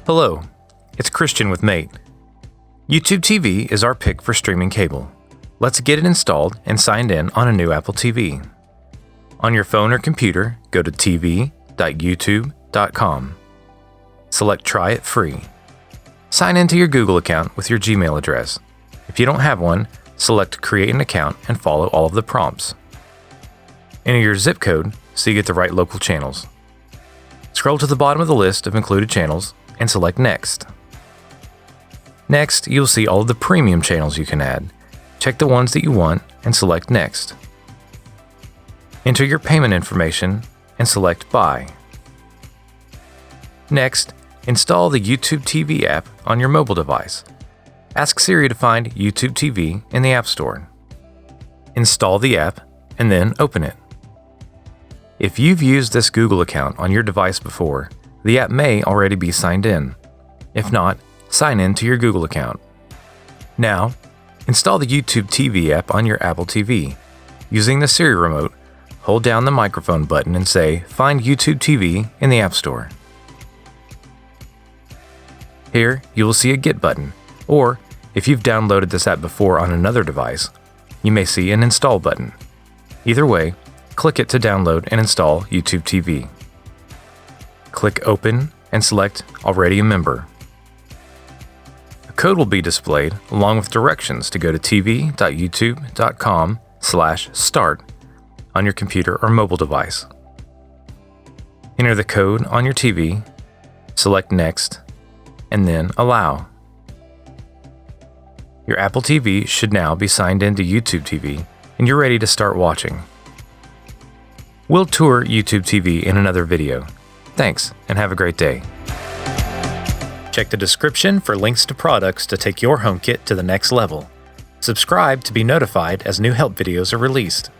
Hello, it's Christian with Mate. YouTube TV is our pick for streaming cable. Let's get it installed and signed in on a new Apple TV. On your phone or computer, go to tv.youtube.com. Select Try It Free. Sign into your Google account with your Gmail address. If you don't have one, select Create an Account and follow all of the prompts. Enter your zip code so you get the right local channels. Scroll to the bottom of the list of included channels and select Next. Next, you'll see all of the premium channels you can add. Check the ones that you want and select Next. Enter your payment information and select Buy. Next, install the YouTube TV app on your mobile device. Ask Siri to find YouTube TV in the App Store. Install the app and then open it. If you've used this Google account on your device before, the app may already be signed in. If not, sign in to your Google account. Now, install the YouTube TV app on your Apple TV. Using the Siri remote, hold down the microphone button and say, "Find YouTube TV in the App Store." Here, you will see a Get button, or if you've downloaded this app before on another device, you may see an Install button. Either way, click it to download and install YouTube TV. Click Open and select Already a Member. A code will be displayed along with directions to go to tv.youtube.com/start on your computer or mobile device. Enter the code on your TV, select Next, and then Allow. Your Apple TV should now be signed into YouTube TV and you're ready to start watching. We'll tour YouTube TV in another video. Thanks, and have a great day. Check the description for links to products to take your HomeKit to the next level. Subscribe to be notified as new help videos are released.